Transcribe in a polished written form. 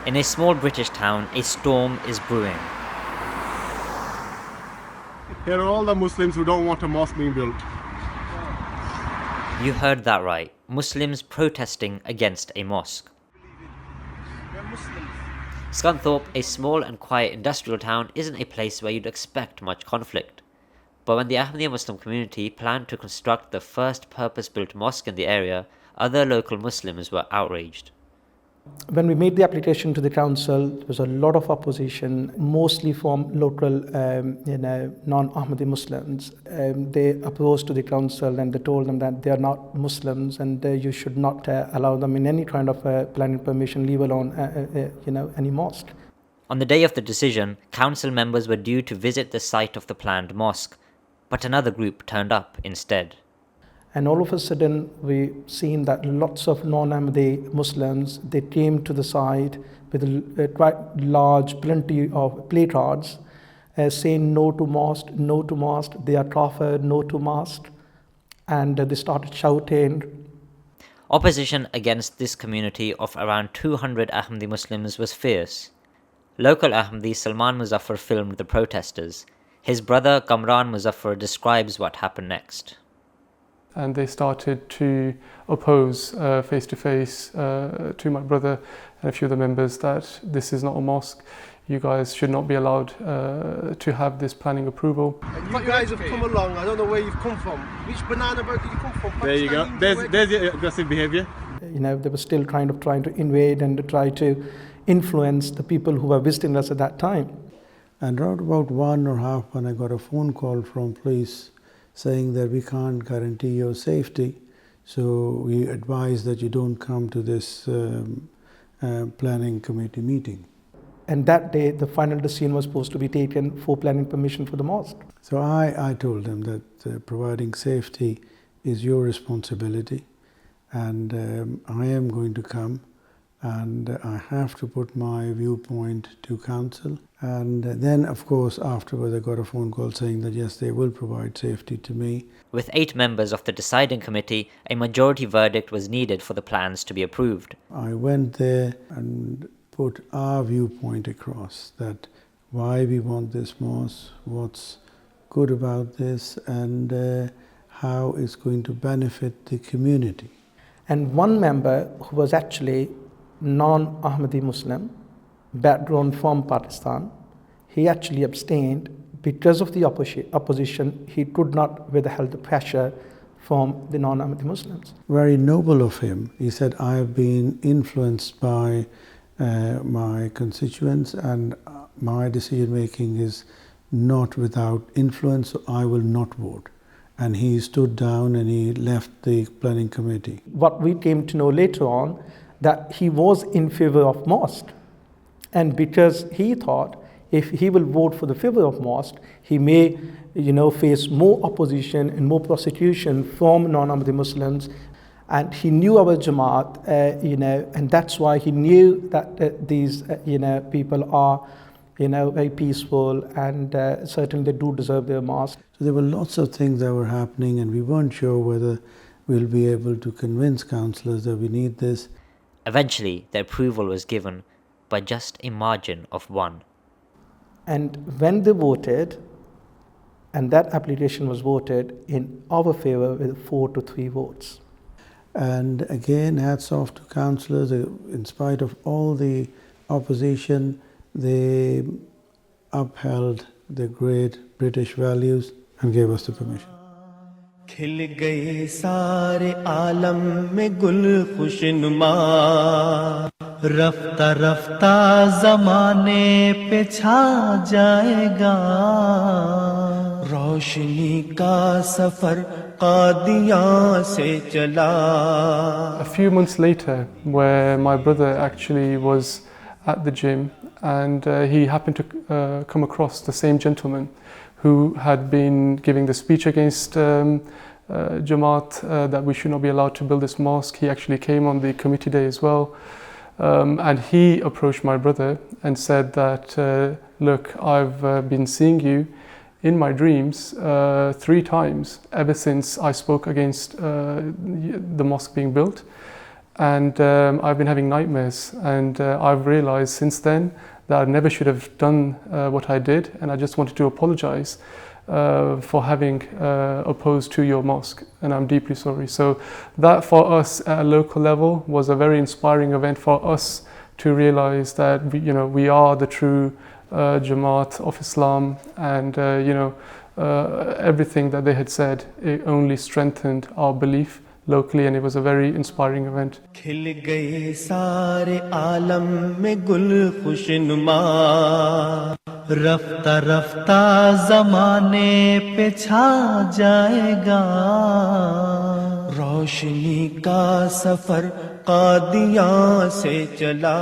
In a small British town, a storm is brewing. Here are all the Muslims who don't want a mosque being built. You heard that right. Muslims protesting against a mosque. Scunthorpe, a small and quiet industrial town, isn't a place where you'd expect much conflict. But when the Ahmadiyya Muslim community planned to construct the first purpose-built mosque in the area, other local Muslims were outraged. When we made the application to the council, there was a lot of opposition, mostly from local, non-Ahmadi Muslims. They opposed to the council and they told them that they are not Muslims and you should not allow them in any kind of planning permission, leave alone, any mosque. On the day of the decision, council members were due to visit the site of the planned mosque, but another group turned up instead. And all of a sudden, we seen that lots of non-Ahmadi Muslims, they came to the site with quite large, plenty of placards saying no to mosque, no to mosque. They are kafir, no to mosque. And they started shouting. Opposition against this community of around 200 Ahmadi Muslims was fierce. Local Ahmadi Salman Muzaffar filmed the protesters. His brother Kamran Muzaffar describes what happened next. And they started to oppose face-to-face to my brother and a few of the members that this is not a mosque. You guys should not be allowed to have this planning approval. And you guys have come along, I don't know where you've come from. Which banana boat did you come from? There you go. There's your aggressive behaviour. They were still trying to invade and to try to influence the people who were visiting us at that time. And around about 1:30, I got a phone call from police saying that we can't guarantee your safety, so we advise that you don't come to this planning committee meeting. And that day, the final decision was supposed to be taken for planning permission for the mosque. So I told them that providing safety is your responsibility, and I am going to come, and I have to put my viewpoint to council. And then, of course, afterwards I got a phone call saying that yes, they will provide safety to me. With 8 members of the deciding committee, a majority verdict was needed for the plans to be approved. I went there and put our viewpoint across, that why we want this mosque, what's good about this, and how it's going to benefit the community. And one member who was actually non-Ahmadi Muslim, background from Pakistan, he actually abstained because of the opposition. He could not withhold the pressure from the non-Ahmadi Muslims. Very noble of him. He said, I have been influenced by my constituents, and my decision making is not without influence, so I will not vote. And he stood down and he left the planning committee. What we came to know later on, that he was in favor of mosque. And because he thought if he will vote for the favor of mosque, he may, face more opposition and more prosecution from non-Ahmadi Muslims. And he knew our Jamaat, and that's why he knew that these, people are, very peaceful, and certainly they do deserve their mosque. So there were lots of things that were happening, and we weren't sure whether we'll be able to convince councillors that we need this. Eventually, the approval was given by just a margin of 1. And when they voted, and that application was voted in our favor with 4-3 votes. And again, hats off to councillors. In spite of all the opposition, they upheld the great British values and gave us the permission. खिल गए सारे आलम में गुल खुशनुमा रफ्ता रफ्ता ज़माने पे छा जाएगा रोशनी का सफर कादियां से चला. A few months later, where my brother actually was at the gym, and he happened to come across the same gentleman who had been giving the speech against Jamaat, that we should not be allowed to build this mosque. He actually came on the committee day as well, and he approached my brother and said that, look, I've been seeing you in my dreams 3 times ever since I spoke against the mosque being built, And I've been having nightmares, and I've realized since then that I never should have done what I did, and I just wanted to apologize for having opposed to your mosque, and I'm deeply sorry. So that for us at a local level was a very inspiring event for us to realize that we are the true Jamaat of Islam, and everything that they had said, it only strengthened our belief locally, and it was a very inspiring event. खिल गए सारे आलम में गुल खुशनुमा, रफ्ता रफ्ता ज़माने पे छा जाएगा, रोशनी का सफर कादियां से चला।